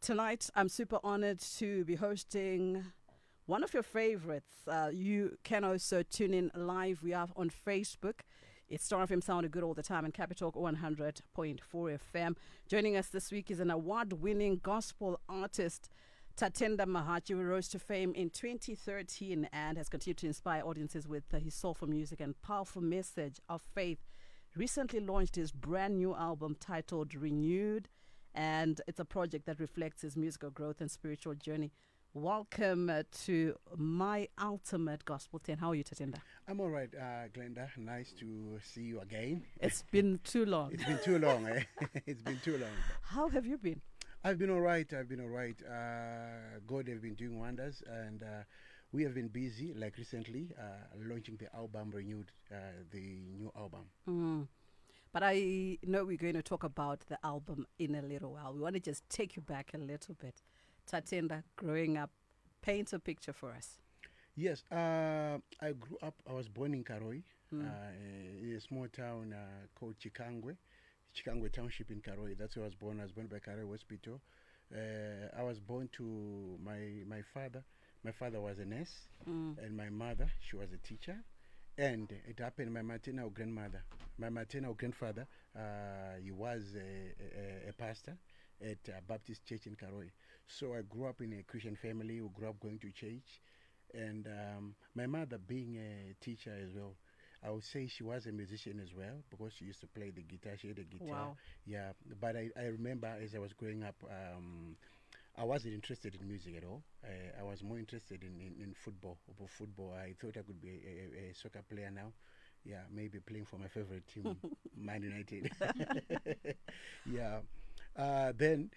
Tonight, I'm super honored to be hosting one of your favorites. You can also tune in live. We are on Facebook. It's Star FM sounded good all the time and Capital 100.4 FM. Joining us this week is an award-winning gospel artist, Tatenda Mahachi, who rose to fame in 2013 and has continued to inspire audiences with his soulful music and powerful message of faith. Recently launched his brand new album titled Renewed, and it's a project that reflects his musical growth and spiritual journey. Welcome to My Ultimate Gospel 10. How are you, Tatenda? I'm all right, Glendah. Nice to see you again. It's been too long. It's been too long, eh? It's been too long. How have you been? I've been all right. God have been doing wonders, and we have been busy, like recently, launching the album Renewed, the new album. But I know we're going to talk about the album in a little while. We want to just take you back a little bit. Tatenda, growing up, paint a picture for us. Yes, I grew up, I was born in Karoi, in a small town called Chikangwe Township in Karoi. That's where I was born. I was born by Karoi Hospital. I was born to my father. My father was a nurse, and my mother, she was a teacher. And it happened, my maternal grandfather, he was a pastor at Baptist Church in Karoi. So I grew up in a Christian family who grew up going to church. And my mother being a teacher as well, I would say she was a musician as well because she used to play the guitar. She had a guitar. Wow. Yeah, but I remember as I was growing up, I wasn't interested in music at all. I was more interested in football. I thought I could be a soccer player now. Yeah, maybe playing for my favorite team, Man United. Yeah. Then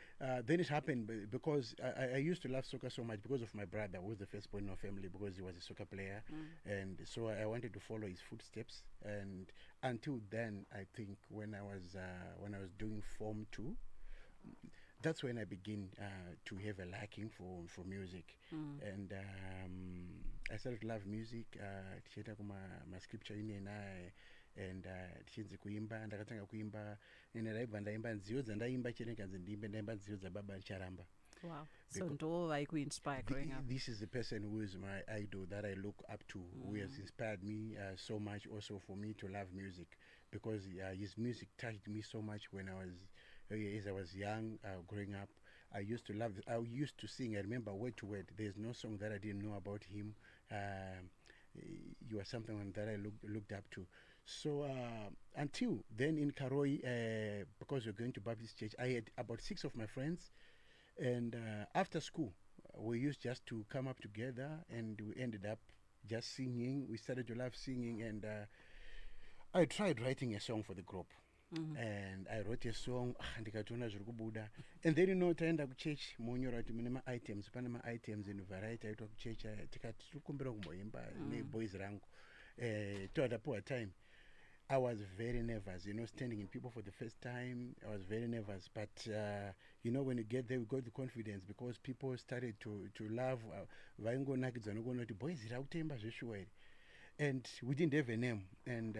it happened because I used to love soccer so much because of my brother, who was the firstborn in our family, because he was a soccer player, and so I wanted to follow his footsteps. And until then, I think when I was doing Form 2, that's when I began to have a liking for music, and I started to love music. My scripture in and tichinzi kuimba ndakatanga kuimba ndaibva ndaimba nziyo dzandaimba chete kanzi ndimbe ndaimba nziyo dzababa richaramba. Wow. So ndo vaikuinspire growing up. This is the person who is my idol that I look up to, who has inspired me so much also for me to love music, because his music touched me so much when as I was young, growing up. I used to sing. I remember word to word. There's no song that I didn't know about him. You are something that I looked up to. So until then in Karoi, because we're going to Baptist Church, I had about 6 of my friends, and after school, we used just to come up together, and we ended up just singing. We started to love singing, and I tried writing a song for the group. And I wrote a song, and then taenda kuchurch monyora kuti mune ma-items, pane ma-items in variety aitwa kuchurch, tikati tikumbira kumboimba neboys rangu. Toadapuwa time, I was very nervous, standing in people for the first time. I was very nervous, but when you get there, we got the confidence because people started to love. Boys, and we didn't have a name, and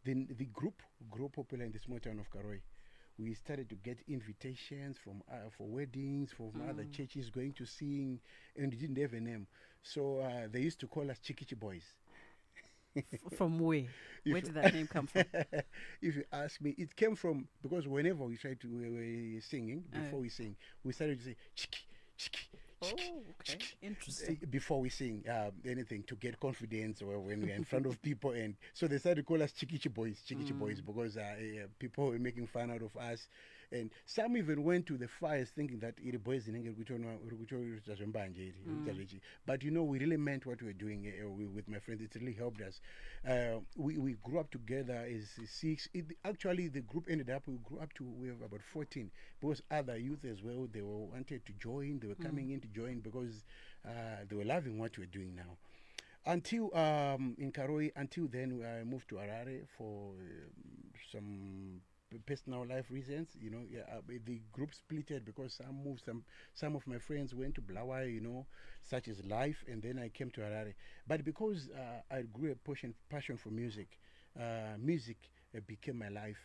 then the group grew popular in the small town of Karoi. We started to get invitations for weddings, from other churches going to sing, and we didn't have a name. So they used to call us Chikichi Boys. From where? Where did that name come from? If you ask me, it came from, because whenever we tried to singing, before we sing, we started to say Chiki, Chiki. Oh, okay. Interesting. Before we sing anything, to get confidence, or when we're in front of people, and so they started to call us Chikichi Boys, because people were making fun out of us, and some even went to the fires thinking that it boys in English, but we really meant what we were doing with my friends. It really helped us. We grew up together as 6. Actually, the group ended up, we have about 14, because other youth as well, they wanted to join, they were coming in to join because they were loving what we're doing now. Until in Karoi, until then, I moved to Harare for some personal life reasons. The group splitted because some moved, some of my friends went to Blawa, such as life, and then I came to Harare. But because I grew a passion for music, music became my life.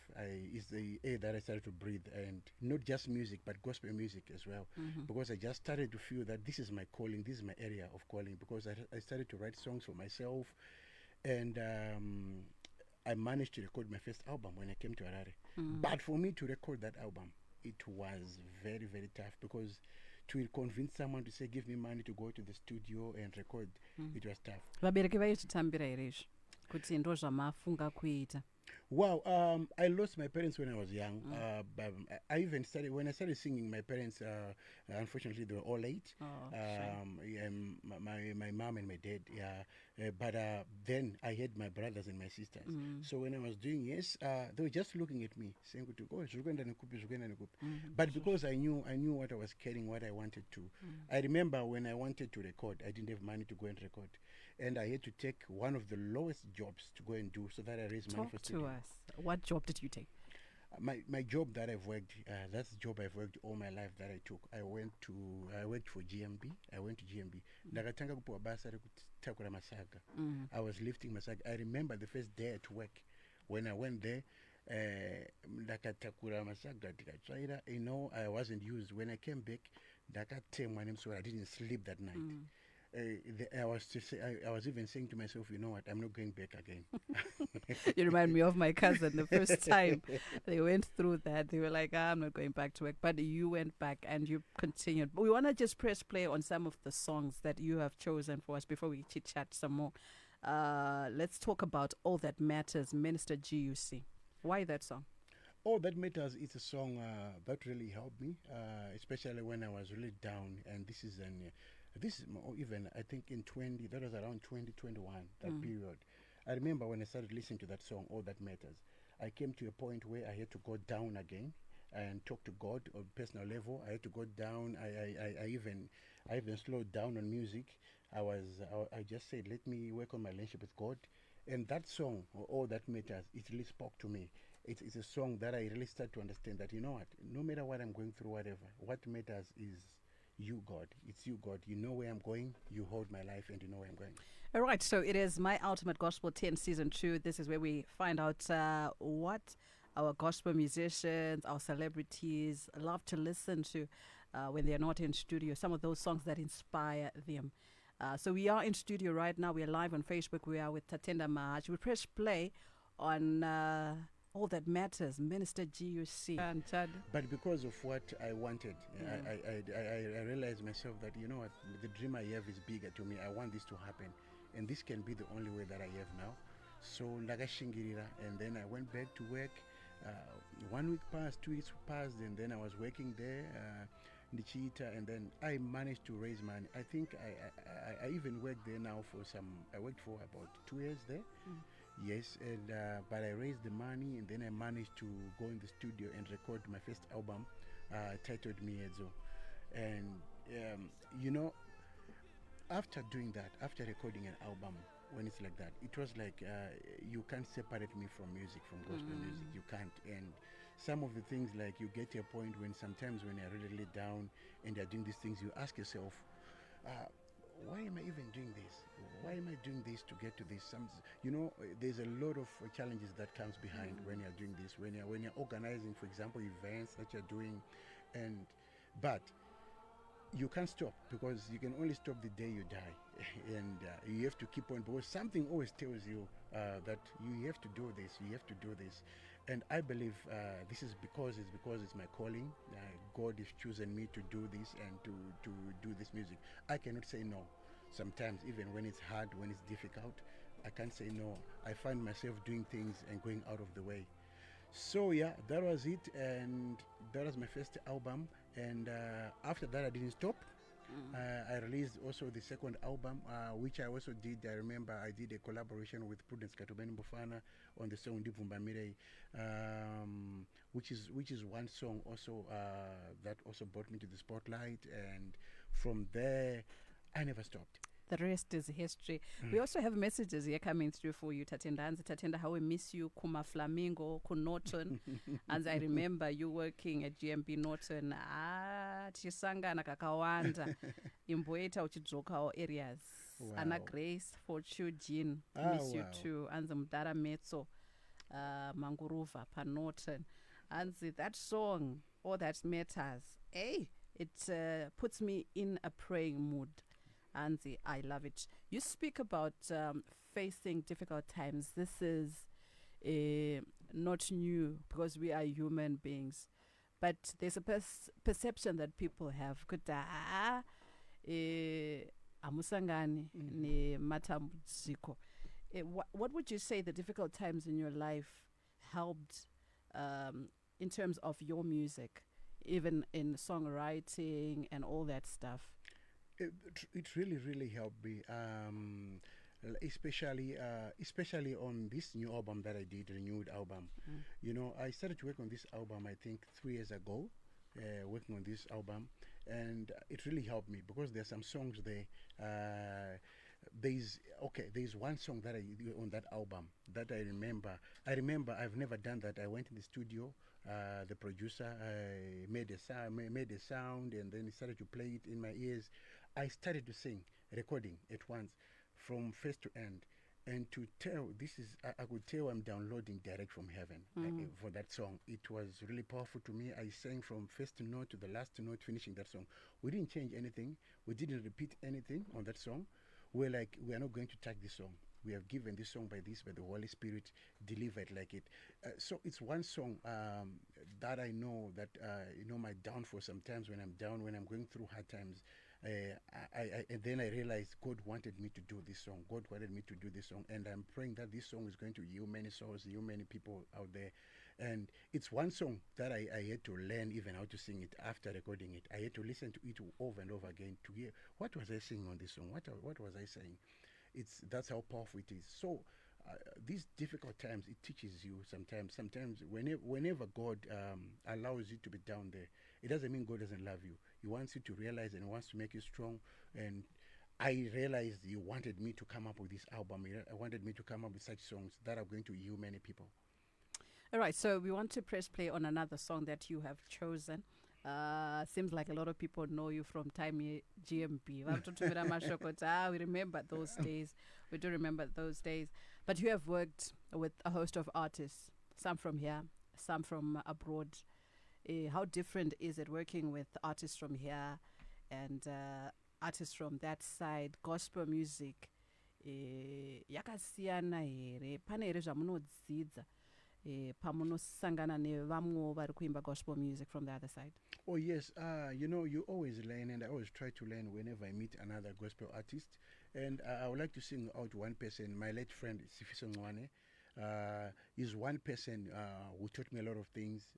Is the air that I started to breathe, and not just music, but gospel music as well. Because I just started to feel that this is my calling, this is my area of calling. Because I started to write songs for myself, and I managed to record my first album when I came to Harare. But for me to record that album, it was very, very tough, because to convince someone to say, give me money to go to the studio and record, it was tough. Vabereki vaitotambira here izvi kuti ndo zvamafunga kuita? Wow, I lost my parents when I was young. I even started, when I started singing, my parents, unfortunately, they were all late. Yeah, my mom and my dad, but then I had my brothers and my sisters. So when I was doing they were just looking at me, saying, "Oh, but because I knew what I was carrying, what I wanted to. I remember when I wanted to record, I didn't have money to go and record. And I had to take one of the lowest jobs to go and do, so that I raised money for studio. Talk to us. What job did you take? My job that I've worked, that's the job I've worked all my life that I took. I worked for GMB. I went to GMB. Ndakatanga kupuwa basa rekutakura masaga. I was lifting masaga. I remember the first day at work when I went there. Ndakatakura masaga tikatsvaira. I wasn't used. When I came back, ndakatemwa nemusoro. I didn't sleep that night. I was even saying to myself, you know what, I'm not going back again. You remind me of my cousin. The first time they went through that, they were like, I'm not going back to work. But you went back and you continued. But we want to just press play on some of the songs that you have chosen for us before we chit-chat some more. Let's talk about All That Matters, Minister GUC. Why that song? All That Matters is a song that really helped me, especially when I was really down. And this is even, I think that was around 2021, that period. I remember when I started listening to that song, All That Matters, I came to a point where I had to go down again and talk to God on personal level. I had to go down. I even slowed down on music. I just said, let me work on my relationship with God. And that song, All That Matters, it really spoke to me. It's a song that I really started to understand that, you know what, no matter what I'm going through, whatever, what matters is you, God. It's you, God. You know where I'm going. You hold my life and you know where I'm going. All right. So it is My Ultimate Gospel 10 Season 2. This is where we find out what our gospel musicians, our celebrities love to listen to when they're not in studio. Some of those songs that inspire them. So we are in studio right now. We are live on Facebook. We are with Tatenda Mahachi. We press play on All That Matters, Minister GUC. But because of what I wanted, I realized myself that, you know what, the dream I have is bigger to me. I want this to happen. And this can be the only way that I have now. So, ndakashingirira, and then I went back to work. 1 week passed, 2 weeks passed, and then I was working there, and then I managed to raise money. I think I even worked there now I worked for about 2 years there. Yes, and but I raised the money, and then I managed to go in the studio and record my first album, titled Miedzo. And after doing that, after recording an album, when it's like that, it was like you can't separate me from music, from gospel music. You can't. And some of the things, like, you get to a point when sometimes when you're really, really down and you're doing these things, you ask yourself, why am I even doing this? Why am I doing this to get to this? There's a lot of challenges that comes behind when you're doing this, when you're organizing, for example, events that you're doing, but you can't stop, because you can only stop the day you die. And you have to keep on, because something always tells you that you have to do this, you have to do this. And I believe this is because it's my calling. God has chosen me to do this and to do this music. I cannot say no. Sometimes, even when it's hard, when it's difficult, I can't say no. I find myself doing things and going out of the way. So yeah, that was it, and that was my first album. And after that, I didn't stop. I released also the second album, which I also did. I remember I did a collaboration with Prudence Katubeni Bufana on the song Ndibvumba Mirei, which is one song also that also brought me to the spotlight. And from there, I never stopped. The rest is history. We also have messages here coming through for you, Tatenda. Tatenda, how we miss you, Kuma Flamingo, Norton. And I remember you working at GMB Norton. Chisangana kakawanda. Imboeta uchidzoka areas. Wow. Anna Grace, Fortune, Jean. Miss you too. And Mdara Metso. Manguruva Panoten. And that song, All That Matters, hey, it puts me in a praying mood. And I love it. You speak about facing difficult times. This is not new because we are human beings. But there's a perception that people have. Amusangani ne matambudziko. What would you say the difficult times in your life helped in terms of your music, even in songwriting and all that stuff? It really, really helped me. Especially on this new album that I did, renewed album. You know, I started to work on this album, I think, 3 years ago, working on this album, and it really helped me because there's some songs there. There's one song that I on that album that I remember. I've never done that. I went in the studio. The producer made a sound, and then he started to play it in my ears. I started to sing, recording at once, from first to end, and to tell I could tell I'm downloading direct from heaven for that song. It was really powerful to me. I sang from first note to the last note, finishing that song. We didn't change anything. We didn't repeat anything on that song. We're like, we are not going to touch this song. We have given this song by the Holy Spirit delivered like it. So it's one song that I know that my downfall sometimes when I'm down, when I'm going through hard times. And then I realized God wanted me to do this song. God wanted me to do this song, and I'm praying that this song is going to heal many souls, heal many people out there. And it's one song that I had to learn even how to sing it after recording it. I had to listen to it over and over again to hear what was I singing on this song. What was I saying? That's how powerful it is. So these difficult times, it teaches you sometimes. Sometimes whenever God allows you to be down there, it doesn't mean God doesn't love you. He wants you to realize and wants to make you strong. And I realized He wanted me to come up with this album. I wanted me to come up with such songs that are going to heal many people. All right, so we want to press play on another song that you have chosen. Seems like a lot of people know you from time GMB. We remember those days. We do remember those days. But you have worked with a host of artists, some from here, some from abroad. How different is it working with artists from here and artists from that side? Gospel music, yakasiyana here. Pane here zvamunodzidza pamunosangana nevamwe vari kuimba gospel music from the other side? Oh yes, you always learn, and I always try to learn whenever I meet another gospel artist. And I would like to sing out one person, my late friend Sifiso Ngwane. Is one person who taught me a lot of things.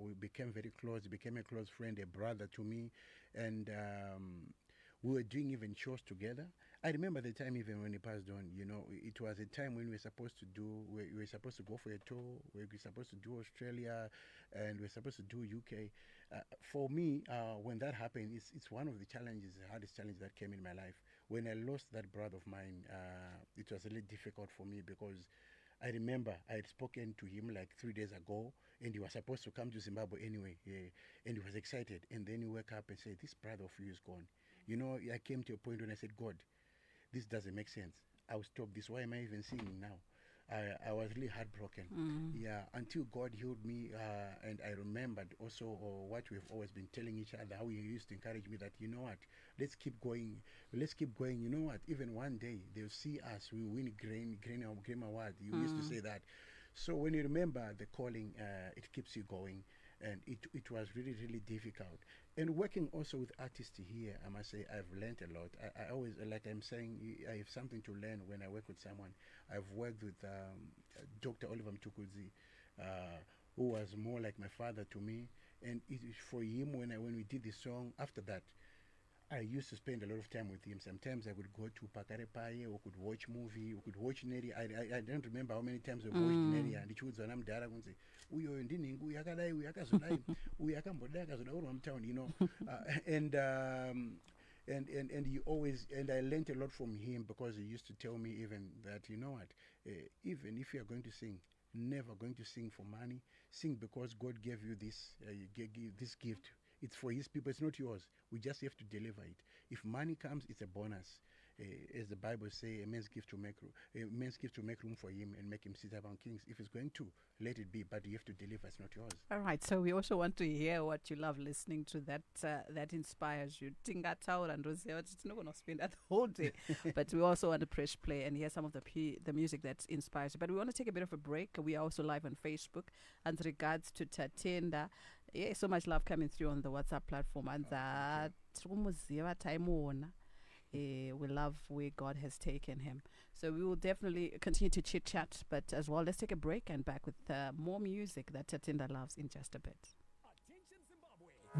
We became very close, became a close friend, a brother to me, and we were doing even shows together. I remember the time even when he passed on, it was a time when we were supposed to go for a tour, we were supposed to do Australia, and we were supposed to do UK. For me, when that happened, it's one of the challenges, the hardest challenge that came in my life. When I lost that brother of mine, it was really difficult for me because I remember I had spoken to him like 3 days ago, and he was supposed to come to Zimbabwe anyway, and he was excited. And then he woke up and said, "This brother of you is gone." I came to a point when I said, "God, this doesn't make sense. I'll stop this. Why am I even singing now?" I was really heartbroken. Yeah, until God healed me, and I remembered also what we've always been telling each other, how He used to encourage me that, let's keep going. Let's keep going. You know what? Even one day they'll see us. We win Grammy Award. You used to say that. So when you remember the calling, it keeps you going. And it was really, really difficult. And working also with artists here, I must say, I've learned a lot. I always, like I'm saying, I have something to learn when I work with someone. I've worked with Dr. Oliver Mtukudzi, who was more like my father to me. And for him, when we did this song, after that, I used to spend a lot of time with him. Sometimes I would go to Pakarepaye, or could watch movie, or could watch Neri. I don't remember how many times I've watched Neri, and it was when I'm there, I would say, uyo ndini uyakadai uyakazodai uyakamboda kazoda uri town, and he always, and I learned a lot from him because he used to tell me even that, even if you are going to sing, never going to sing for money. Sing because God gave you this this gift. It's for His people. It's not yours. We just have to deliver it. If money comes, it's a bonus. as the Bible say, a man's gift to make room for him and make him sit among kings. If it's going to, let it be, but you have to deliver. It's not yours. All right, so we also want to hear what you love listening to that inspires you. Tinga taura ndoziva kuti tinogona spend the whole day, but we also want to press play and hear some of the music that inspires you. But we want to take a bit of a break. We are also live on Facebook. And regards to Tatenda, yeah, so much love coming through on the WhatsApp platform, and that we love where God has taken him. So we will definitely continue to chit chat, but as well, let's take a break and back with more music that Tatenda loves in just a bit.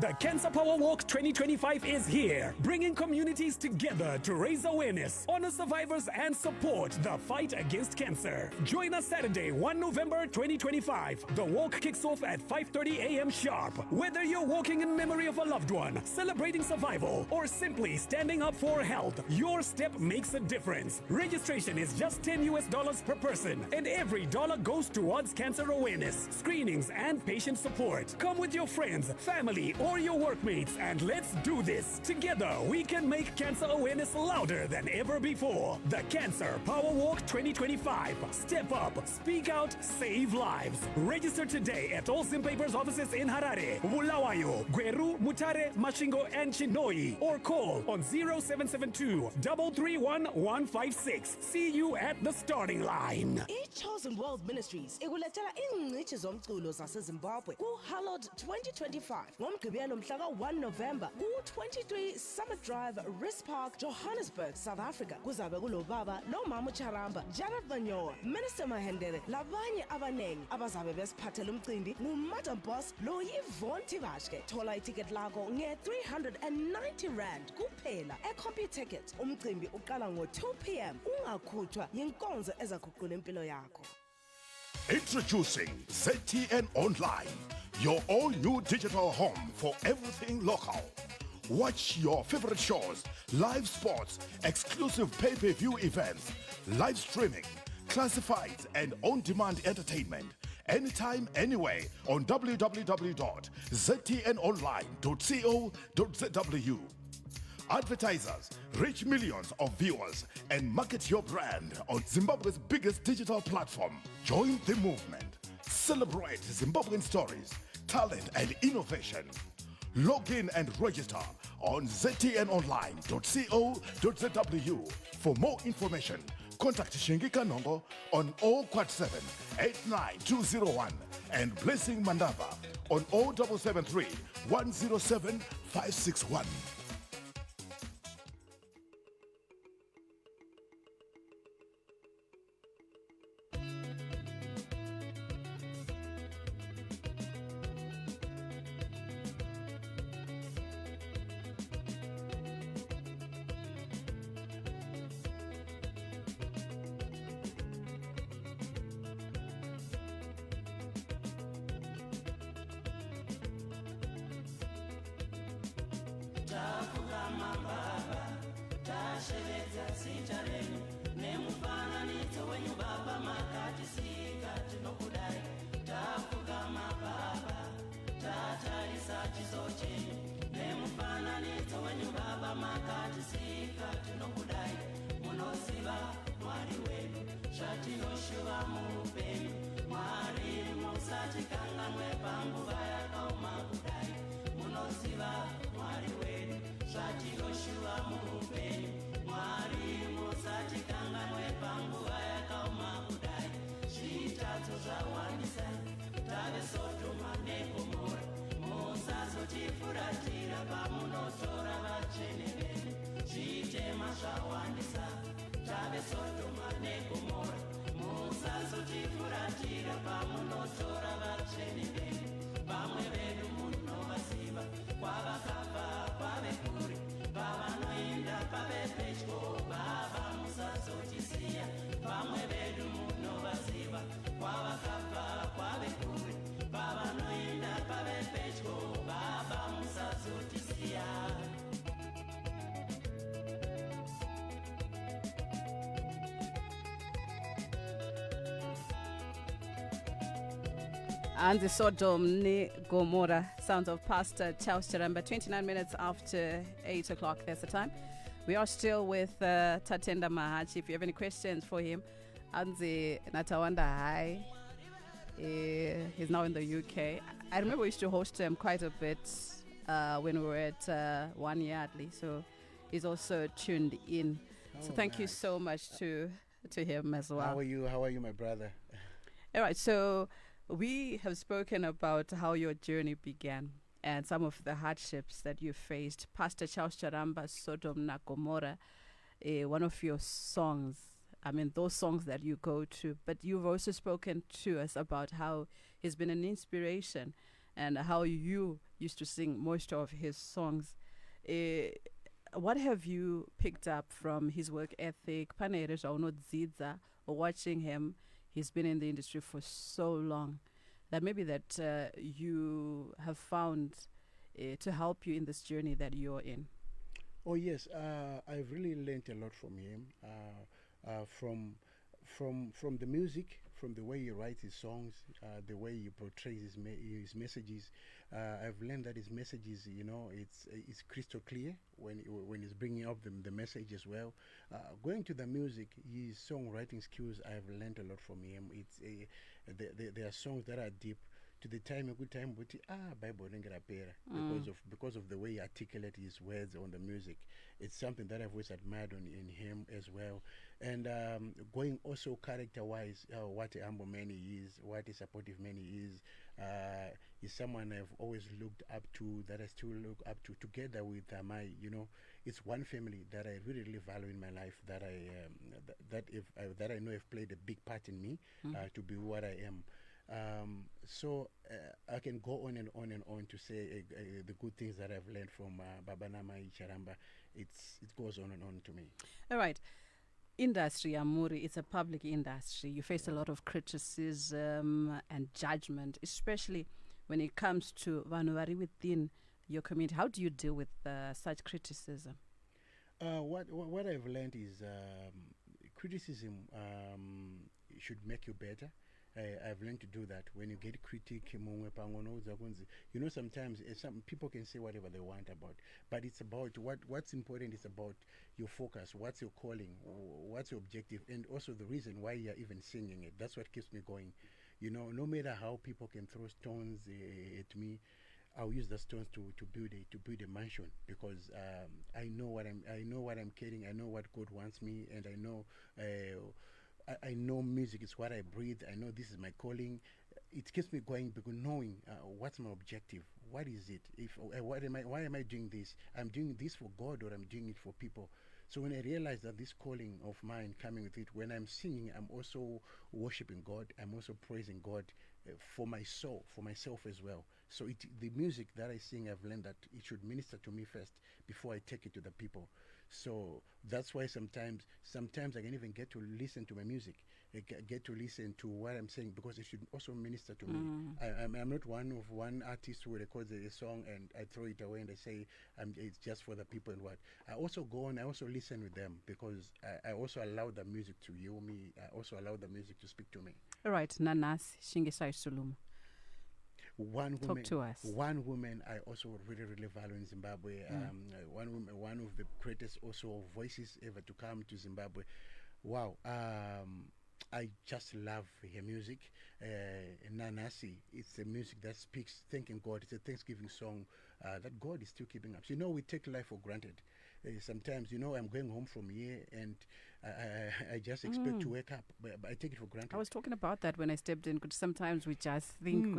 The Cancer Power Walk 2025 is here, bringing communities together to raise awareness, honor survivors, and support the fight against cancer. Join us Saturday, 1 November 2025. The walk kicks off at 5:30 a.m. sharp. Whether you're walking in memory of a loved one, celebrating survival, or simply standing up for health, your step makes a difference. Registration is just $10 per person, and every dollar goes towards cancer awareness, screenings, and patient support. Come with your friends, family, or your workmates, and let's do this. Together, we can make cancer awareness louder than ever before. The Cancer Power Walk 2025. Step up, speak out, save lives. Register today at all Zimpapers offices in Harare, Bulawayo, Gweru, Mutare, Mashingo, and Chinoi, or call on 0772 331 156. See you at the starting line. I-Chosen World Ministries ikulethela ingcitshi zomculo zaseZimbabwe ku-Hallowed 2025 ngomgqibelo mhla ka-1 November ku-23 Summit Drive, Riss Park, Johannesburg, South Africa. Kuzabe kulobaba nomama uCharamba, Janet Manyoa, Minister Mahendele, labanye abanengi abazabe besiphathela umcimbi nguMadam Boss lo Yvonne Tivashke. Thola iticket lakho nge-390 rand kuphela eCompuTicket. Umcimbi uqala ngo-2 p.m. ungakhutshwa yinkonzo ezaguqula impilo yakho. Introducing ZTN Online, your all-new digital home for everything local. Watch your favorite shows, live sports, exclusive pay-per-view events, live streaming, classifieds, and on-demand entertainment. Anytime, anyway on www.ztnonline.co.zw. Advertisers, reach millions of viewers and market your brand on Zimbabwe's biggest digital platform. Join the movement. Celebrate Zimbabwean stories, talent, and innovation. Log in and register on ztnonline.co.zw. For more information, contact Shingika Nongo on 047 89201 and Blessing Mandava on 0773 107 561. And the Sodom ni Gomorrah sounds of Pastor Charles Charamba. 29 minutes after 8 o'clock, that's the time. We are still with Tatenda Mahachi. If you have any questions for him, Anzi Natawanda Hai. He's now in the UK. I remember we used to host him quite a bit when we were at 1 year at least. So he's also tuned in. So thank you so much to him as well. How are you? How are you, my brother? All right. So we have spoken about how your journey began and some of the hardships that you faced. Pastor Charles Charamba, Sodom na Gomorrah, one of your songs. I mean, those songs that you go to. But you've also spoken to us about how he's been an inspiration and how you used to sing most of his songs. What have you picked up from his work ethic? Or watching him, he's been in the industry for so long that maybe that you have found to help you in this journey that you're in. Oh yes, I've really learned a lot from him. From the music, from the way he writes his songs, the way he portrays his messages. I've learned that his messages, it's crystal clear when he's bringing up the message as well. Going to the music, his songwriting skills, I've learned a lot from him. There are songs that are deep. To the time, a good time, but Bible because of the way he articulates his words on the music. It's something that I've always admired in him as well. And going also character-wise, what a humble man he is, what a supportive man he is someone I've always looked up to, that I still look up to. Together with it's one family that I really, really value in my life. That I know have played a big part in me to be what I am. So I can go on and on and on to say the good things that I've learned from Baba Namai Charamba. It goes on and on to me. All right. Industry, Amuri, it's a public industry. You face a lot of criticism and judgment, especially when it comes to Vanuari within your community. How do you deal with such criticism? What I've learned is criticism should make you better. I've learned to do that. When you get critique, sometimes some people can say whatever they want about, but it's about what's important is about your focus, what's your calling, what's your objective, and also the reason why you're even singing it. That's what keeps me going. No matter how people can throw stones at me, I'll use the stones to build a mansion, because I know what I'm carrying. I know what God wants me, and I know music is what I breathe. I know this is my calling. It keeps me going because knowing what's my objective. What is it? Why am I doing this? I'm doing this for God, or I'm doing it for people. So when I realize that this calling of mine coming with it, when I'm singing, I'm also worshiping God. I'm also praising God for my soul, for myself as well. So the music that I sing, I've learned that it should minister to me first before I take it to the people. So that's why sometimes I can even get to listen to my music, get to listen to what I'm saying, because it should also minister to me. I'm not one artist who records a song and I throw it away and I say it's just for the people and what. I also go on, I also listen with them, because I also allow the music to heal me. I also allow the music to speak to me. All right, Nanas Shingisai Suluma. Talk to us. One woman I also really, really value in Zimbabwe. One of the greatest also voices ever to come to Zimbabwe. Wow. I just love her music. Nanasi, it's a music that speaks thanking God. It's a Thanksgiving song that God is still keeping up. So, we take life for granted. Sometimes, I'm going home from here and I just expect to wake up, but I take it for granted. I was talking about that when I stepped in, because sometimes we just think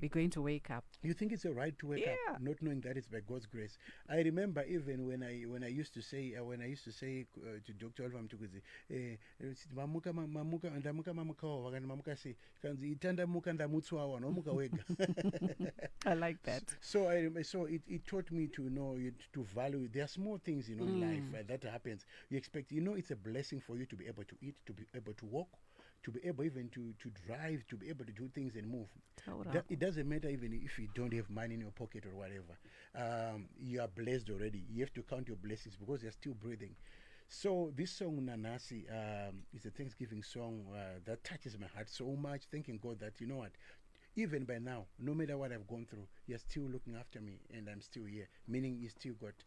we're going to wake up. You think it's a right to wake up, not knowing that it's by God's grace. I remember even when I used to say to Dr. Oliver Mtukuzi, mamuka say itanda muka ndamutswa nomuka wega. I like that. So it taught me to know to value. There are small things in life that happens. You expect it's a blessing for you to be able to eat, to be able to walk, to be able even to drive, to be able to do things and move. It doesn't matter even if you don't have money in your pocket or whatever. You are blessed already. You have to count your blessings because you're still breathing. So this song, Nanasi, is a Thanksgiving song that touches my heart so much, thanking God that, even by now, no matter what I've gone through, you're still looking after me and I'm still here, meaning you still got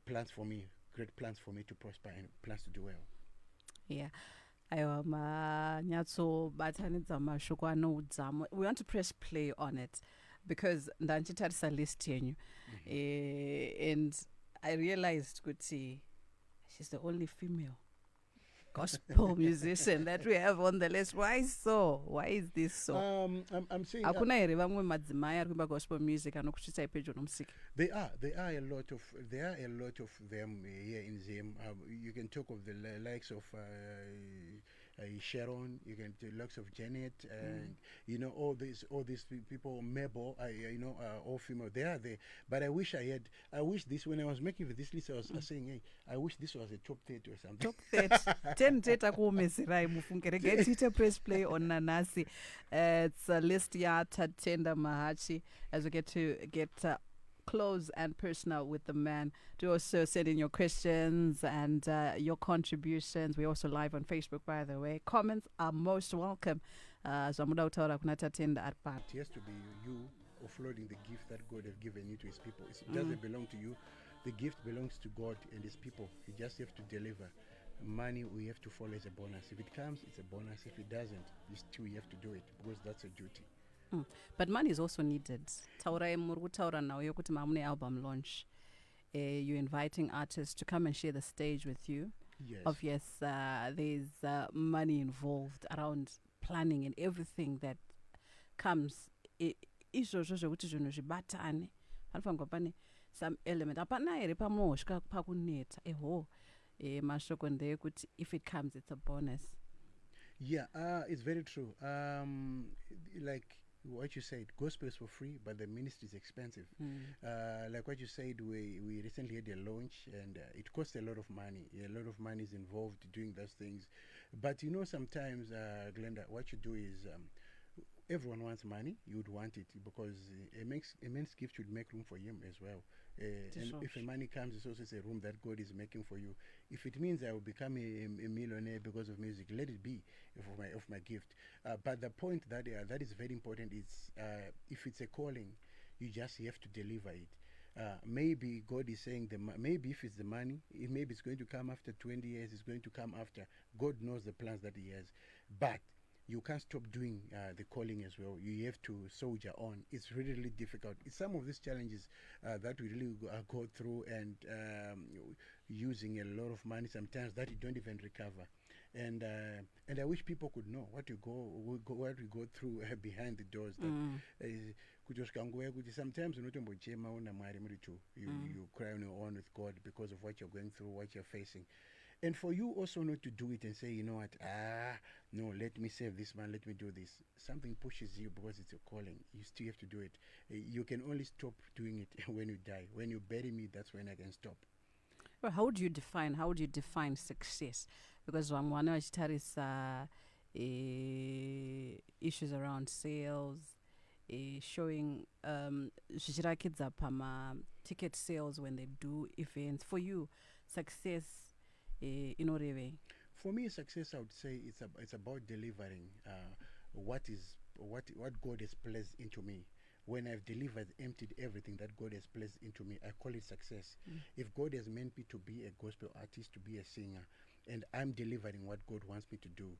plans for me, great plans for me to prosper and plans to do well. Yeah. Aiwa manyatso batanidza mashoko anoudzama. We want to press play on it because ndanchitarisa list yenyu and I realized kuti she's the only female gospel musician that we have on the list. Why so? Why is this so? I'm saying Hakuna here vamwe madzimai ari kuimba gospel music anokusvitsa ipejo nomusiki. there are a lot of them here in Zim. You can talk of the likes of Sharon. You can the likes of Janet, and you know all these people. Mabel, all female. They are there. But I wish this when I was making this list. I was saying, hey, I wish this was a top 30 or something. Top 30. 10 data kuumesirai mufungere. Get it press play on Nanasi. It's a list ya Tatenda Mahachi as we get to get close and personal with the man. Do also send in your questions and your contributions. We're also live on Facebook, by the way. Comments are most welcome. So I'm going to at part. It has to be you offloading the gift that God has given you to his people. It doesn't belong to you. The gift belongs to God and his people. You just have to deliver. Money we have to follow as a bonus. If it comes, it's a bonus. If it doesn't, you still have to do it because that's a duty. But money is also needed. Taura taura now yokuti mamune album launch. You're inviting artists to come and share the stage with you. Yes. Obvious, there's money involved around planning and everything that comes. Some element. If it comes, it's a bonus. Yeah, it's very true. Like what you said, gospel is for free, but the ministry is expensive. Like what you said, we recently had a launch, and it costs a lot of money. A lot of money is involved doing those things. But you know, sometimes, Glendah, what you do is everyone wants money. You would want it because a man's gift should make room for him as well. And if the money comes, it's also a room that God is making for you. If it means I will become a millionaire because of music, let it be of my gift. But the point that is very important is if it's a calling, you just have to deliver it. Maybe God is saying maybe if it's the money, maybe it's going to come after 20 years. It's going to come after. God knows the plans that He has, but you can't stop doing the calling as well. You have to soldier on. It's really, really difficult. It's some of these challenges that we really go through, and using a lot of money sometimes that you don't even recover. And I wish people could know what we go through behind the doors. Sometimes you cry on your own with God because of what you're going through, what you're facing. And for you also not to do it and say, you know what, no, let me save this man, let me do this. Something pushes you because it's a calling. You still have to do it. You can only stop doing it when you die. When you bury me, that's when I can stop. Well, how would you define success? Because one of issues around sales, showing kids up ticket sales when they do events. For you, success. For me, success, I would say it's about delivering what God has placed into me. When I've delivered, emptied everything that God has placed into me, I call it success. If God has meant me to be a gospel artist, to be a singer, and I'm delivering what God wants me to do,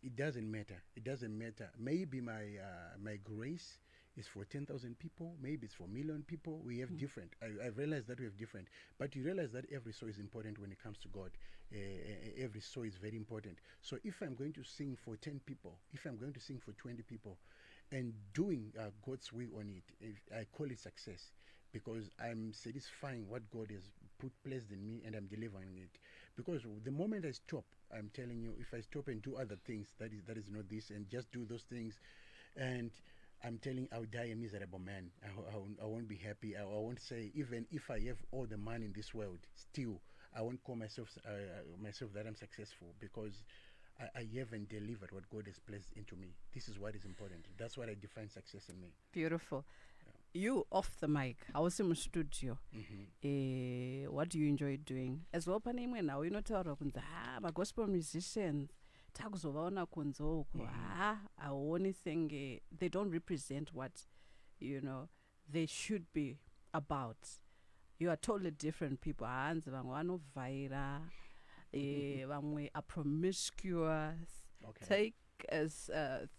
it doesn't matter. It doesn't matter. Maybe my grace is for 10,000 people, maybe it's for 1 million people. We have different. I realize that we have different. But you realize that every soul is important when it comes to God. Every soul is very important. So if I'm going to sing for 10 people, if I'm going to sing for 20 people, and doing God's will on it, I call it success, because I'm satisfying what God has placed in me, and I'm delivering it. Because the moment I stop, I'm telling you, if I stop and do other things, that is not this, and just do those things, and I'm telling, I'll die a miserable man. I won't be happy. I won't say, even if I have all the money in this world, still, I won't call myself that I'm successful, because I haven't delivered what God has placed into me. This is what is important. That's what I define success in me. Beautiful. You off the mic, I was in the studio. What do you enjoy doing? As well, now you know, I'm a gospel musician. I only think they don't represent what they should be about. you are totally different people. Hands vaira, vamwe are promiscuous. Okay. Take us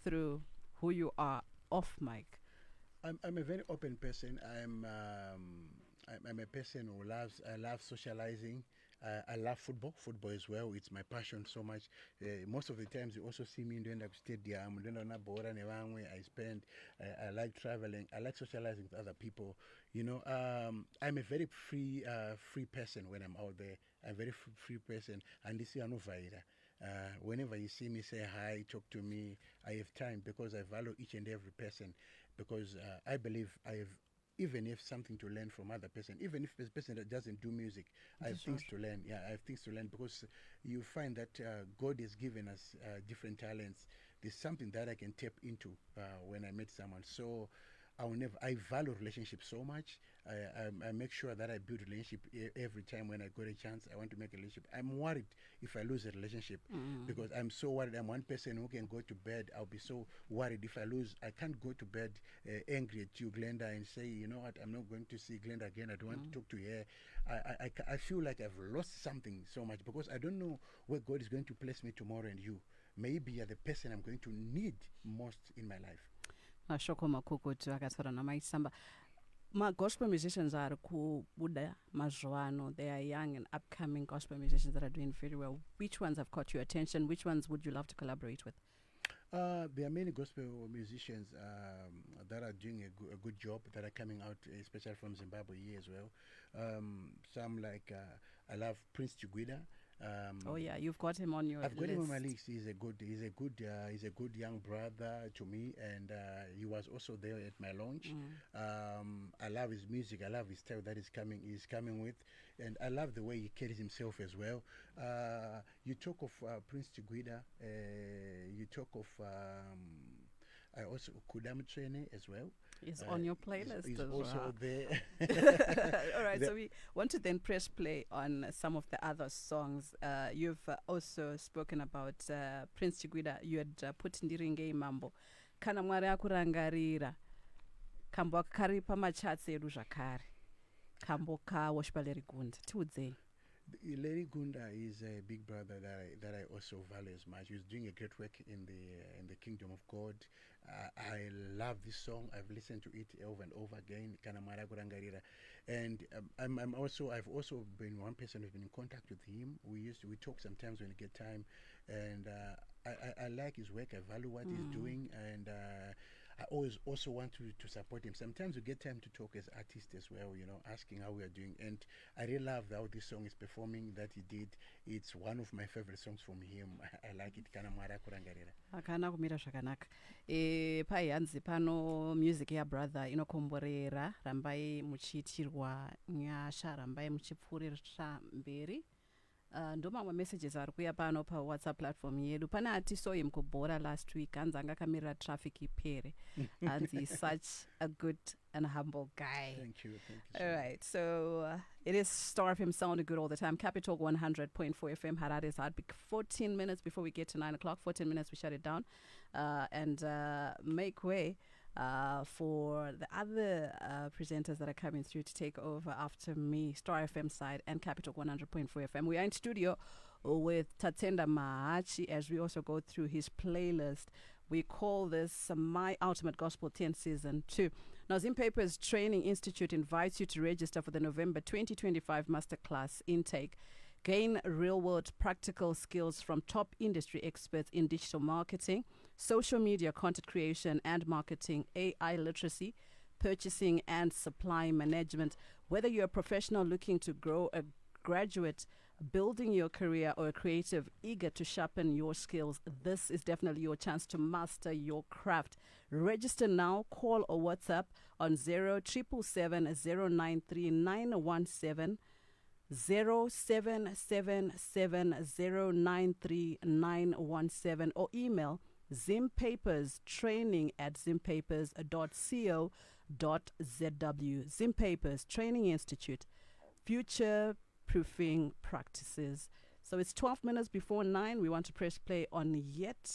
through who you are off mic. I'm a very open person. I'm a person who I love socializing. I love football as well. It's my passion so much. Most of the times you also see me doing the stadium, I spend, I like traveling, I like socializing with other people. You know, I'm a very free person when I'm out there. I'm a very free person, and this is Vaira. Whenever you see me, say hi, talk to me. I have time because I value each and every person, because I believe I have, even if something to learn from other person, even if it's a person that doesn't do music, I have things to learn. Yeah, I have things to learn, because you find that God has given us different talents. There's something that I can tap into when I meet someone. So I value relationships so much. I make sure that I build relationship every time when I got a chance. I want to make a relationship. I'm worried if I lose a relationship, because I'm so worried. I'm one person who can go to bed. I'll be so worried if I lose. I can't go to bed angry at you, Glendah, and say, you know what, I'm not going to see Glendah again. I don't want to talk to her. I feel like I've lost something so much, because I don't know where God is going to place me tomorrow, and you. Maybe you're the person I'm going to need most in my life. Mashoko makukutu akatora namaisamba. My gospel musicians are kubuda mazuano. They are young and upcoming gospel musicians that are doing very well. Which ones have caught your attention? Which ones would you love to collaborate with? There are many gospel musicians that are doing a good job, that are coming out, especially from Zimbabwe here as well. Some like I love Prince Chigwida. Oh yeah, you've got him on your I've list. got him on my list. He's a good young brother to me, and he was also there at my launch. I love his music. I love his style that he's coming with, and I love the way he carries himself as well. You talk of Prince Chigwida. You talk of I also Kudam Trene as well. Is on your playlist he's as also well. there. All right, so we want to then press play on some of the other songs. You've also spoken about Prince Chigwida. You had put Ndiringe Mambo. Kana mwari akurangarira. Kambo akari pamachatsi edu zvakare. Kambo ka worship Larry Gunda. Tiudze. Larry Gunda is a big brother that I also value as much. He's doing a great work in the kingdom of God. I love this song. I've listened to it over and over again. Kanamara Gurangarira, and I've also been one person who's been in contact with him. We talk sometimes when we get time, and I like his work. I value what he's doing, and I always also want to support him. Sometimes we get time to talk as artists as well, you know, asking how we are doing. And I really love how this song is performing that he did. It's one of my favorite songs from him. I like it. Kana mwara kurangarira. Akana kumira zvakanaka. Pai hanzi pano music ya brother inokomborera rambai muchiitirwa nyasha rambai muchipfuurira mberi. Ndo mamwe messages ari kuuya pano pa WhatsApp platform yedu. Pana atisoye mukubhora last week hanzi anga kamirira traffic ipere. Hanzi is such a good and humble guy. Thank you. All right, so it is Star FM sounding good all the time. Capital 100.4 FM, Harare's Heartbeat. 14 minutes before we get to 9 o'clock. 14 minutes, we shut it down and make way for the other presenters that are coming through to take over after me, Star FM side and Capital 100.4 FM. We are in studio with Tatenda Mahachi as we also go through his playlist. We call this My Ultimate Gospel 10 Season 2. Now, Zimpapers Training Institute invites you to register for the November 2025 Masterclass intake. Gain real-world practical skills from top industry experts in digital marketing, social media content creation and marketing, AI literacy, purchasing and supply management. Whether you're a professional looking to grow, a graduate building your career, or a creative eager to sharpen your skills, this is definitely your chance to master your craft. Register now, call or WhatsApp on 0777 093 917 0777093917 or email zimpaperstraining@zimpapers.co.zw. Zimpapers Training Institute, future proofing practices. So it's 12 minutes before 9. We want to press play on yet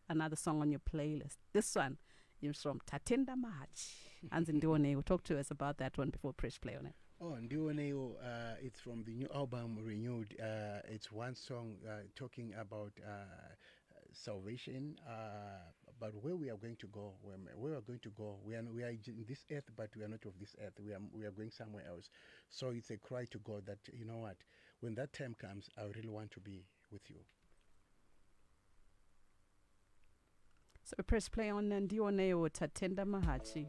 another song on your playlist. This one is from Tatenda Mahachi. Anzindione will talk to us about that one before press play on it. Oh, Ndioneo, it's from the new album Renewed. It's one song talking about salvation, about where we are going to go. Where we are going to go. We are in this earth, but we are not of this earth. We are going somewhere else. So it's a cry to God that, you know what, when that time comes, I really want to be with you. So press play on Ndioneo Tatenda Mahachi.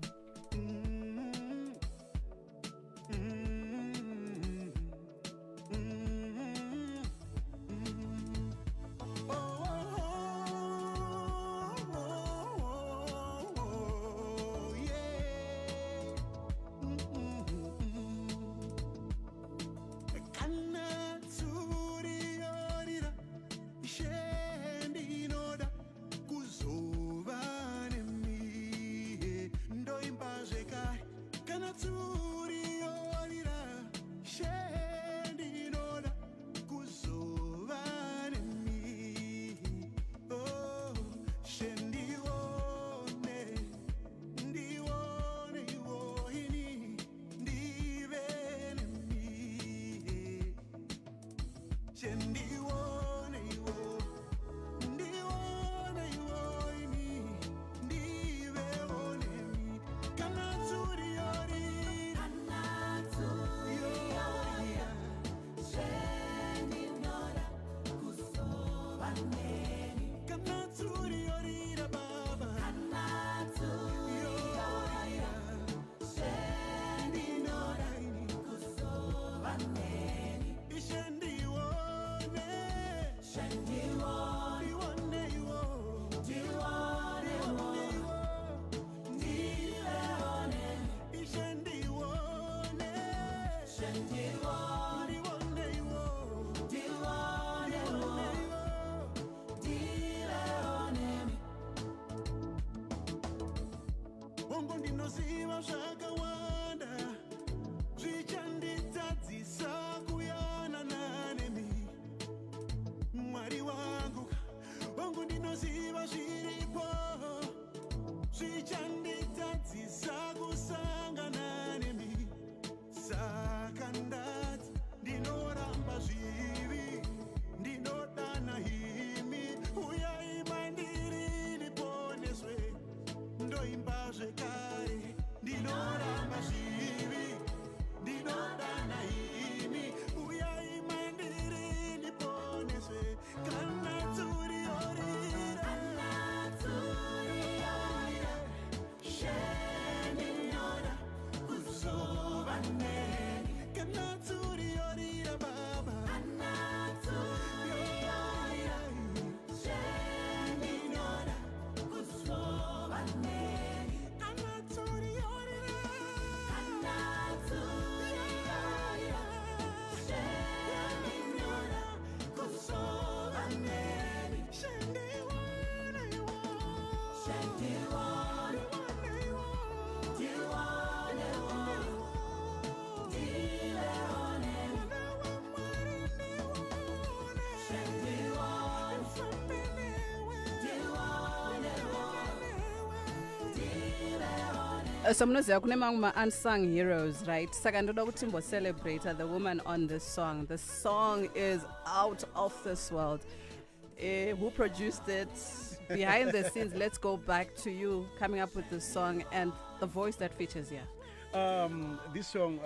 So mnoziya kunemanguma unsung heroes, right? Saka ndoda ukuthi mbo celebrate the woman on this song. The song is out of this world. Who produced it? Behind the scenes, let's go back to you coming up with this song and the voice that features here. This song,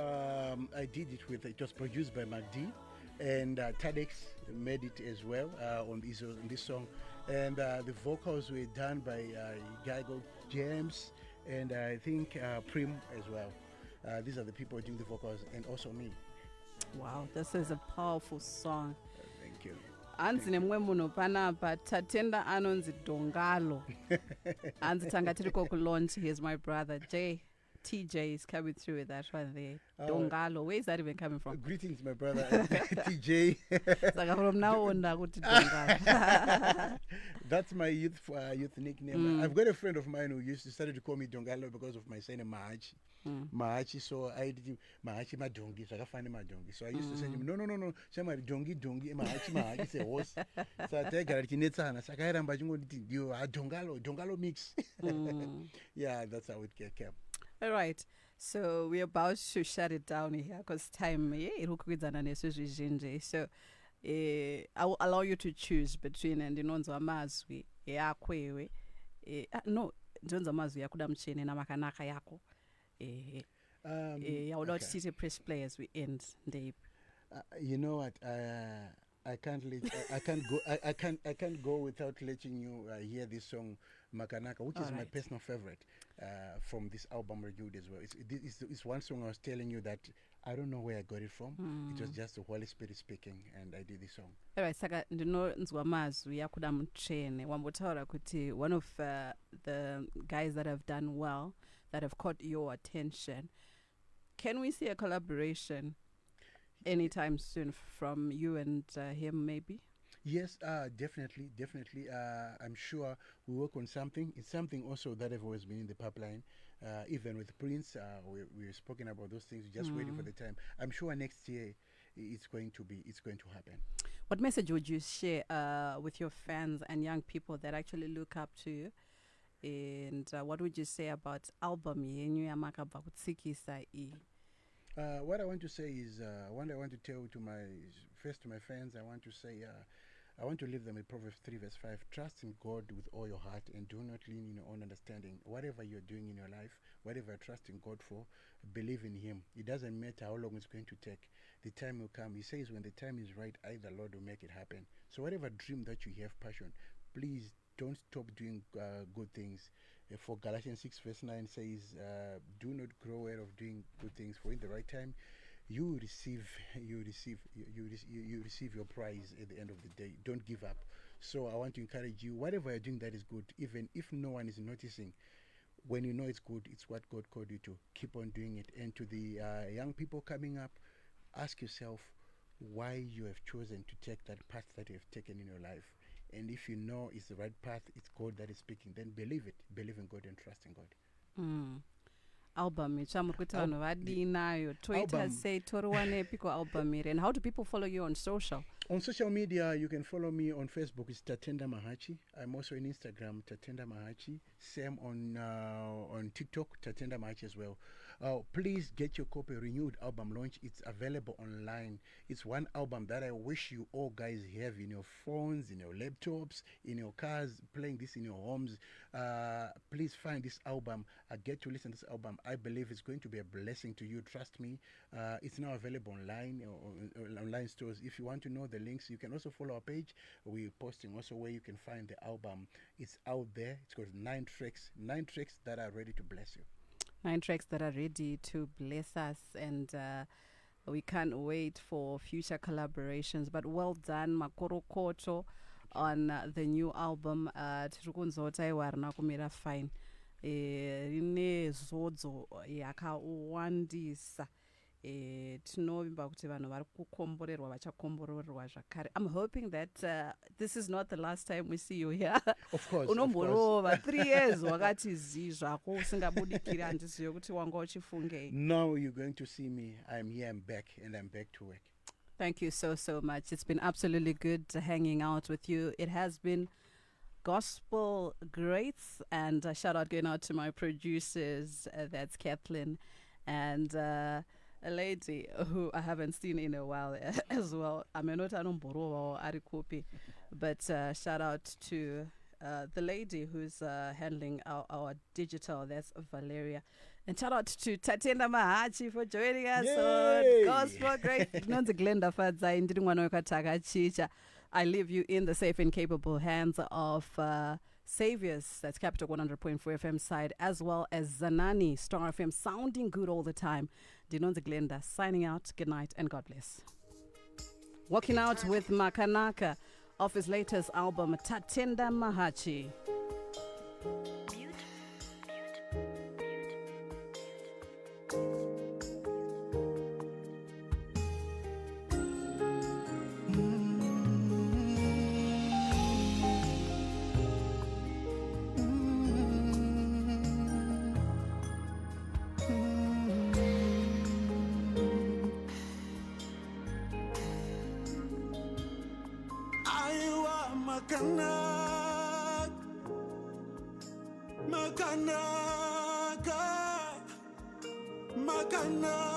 I did it with, it was produced by MacD, and TEDx made it as well on this song. And the vocals were done by guy called James, and I think Prim as well. These are the people doing the vocals, and also me. Wow, this is a powerful song. Thank you. Anzi nemwe munhu panapa Tatenda anonzi Dongalo. Anzi tanga tiri launch. Here's my brother TJ is coming through with that one there. Dongalo, where is that even coming from? Greetings, my brother TJ. Saka from now on kuti Dongalo. That's my youth nickname. I've got a friend of mine who used to start to call me Dongalo because of my surname Mahachi. Mahachi, so I did Mahachi Madongi, so I find him Madongi. So I used to say to him, no, say my Dongi, Mahachi, say horse. So I take Garatineta and I say, I Dongalo mix. Yeah, that's how it kept. All right. So we're about to shut it down here because time irukwizana nesu zvizhinji. So I will allow you to choose between ndinonzwa amazwi yakho iwe no ndinonzwa amazwi yakho damchene namakanaka yakho I would like to see press play as we end, Dave. You know what? I can't I can't go without letting you hear this song Makanaka, which is my personal favorite from this album Renewed as well. It's one song I was telling you that I don't know where I got it from. It was just the Holy Spirit speaking, and I did this song. All right, saka ndinonzwa amazwi yakuda muchene wambotaura kuti one of the guys that have done well, that have caught your attention. Can we see a collaboration anytime soon from you and him, maybe? Yes, definitely. I'm sure we work on something. It's something also that have always been in the pipeline. Even with Prince, we've spoken about those things. We're just waiting for the time. I'm sure next year it's going to happen. What message would you share with your fans and young people that actually look up to you? And what would you say about album yenyu yamakabva kutsikisa iyi? What I want to say is, what I want to tell to my fans, I want to say, I want to leave them with Proverbs 3 verse 5. Trust in God with all your heart and do not lean in your own understanding. Whatever you're doing in your life, whatever you're trusting God for, believe in Him. It doesn't matter how long it's going to take. The time will come. He says when the time is right, the Lord will make it happen. So whatever dream that you have passion, please don't stop doing good things. For Galatians 6 verse 9 says, do not grow out of doing good things, for in the right time you receive your prize at the end of the day. Don't give up. So I want to encourage you, whatever you're doing that is good, even if no one is noticing, when you know it's good, it's what God called you to. Keep on doing it. And to the young people coming up, ask yourself why you have chosen to take that path that you have taken in your life. And if you know it's the right path, it's God that is speaking, then believe it. Believe in God and trust in God. Album Twitter say album. And how do people follow you on social? On social media, you can follow me on Facebook. It's Tatenda Mahachi. I'm also on Instagram, Tatenda Mahachi. Same on TikTok, Tatenda Mahachi as well. Please get your copy. Renewed album launch. It's available online. It's one album that I wish you all guys have in your phones, in your laptops, in your cars, playing this in your homes. Please find this album. Get to listen to this album. I believe it's going to be a blessing to you. Trust me. It's now available online or online stores. If you want to know the links, you can also follow our page. We're posting also where you can find the album. It's out there. It's got 9 tracks that are ready to bless you. 9 tracks that are ready to bless us, and we can't wait for future collaborations. But well done, Makorokoto, on the new album. Tirikunzota iwarna kumira fine. Rine zodzo yakawandisa. Tinovimba kuti vanhu vari kukomborerwa vachakomborerwa zvakare. I'm hoping that this is not the last time we see you here. Of course. Unomborova 3 years wakati zi zvako usingabudikiri handiziyo kuti wanga uchifungei. Now you're going to see me. I'm here, I'm back, and I'm back to work. Thank you so much. It's been absolutely good hanging out with you. It has been gospel greats, and a shout out going out to my producers. That's Kathleen and a lady who I haven't seen in a while as well. I mean, not Arikopi, but shout out to the lady who's handling our digital. That's Valeria. And shout out to Tatenda Mahachi for joining us on Gospel Great. Glendah Takachicha. I leave you in the safe and capable hands of Saviors, that's Capital 100.4 FM side, as well as Zanani, Star FM, sounding good all the time. Dinonze Glendah signing out. Good night and God bless. Walking out with Makanaka off his latest album, Tatenda Mahachi. makanaka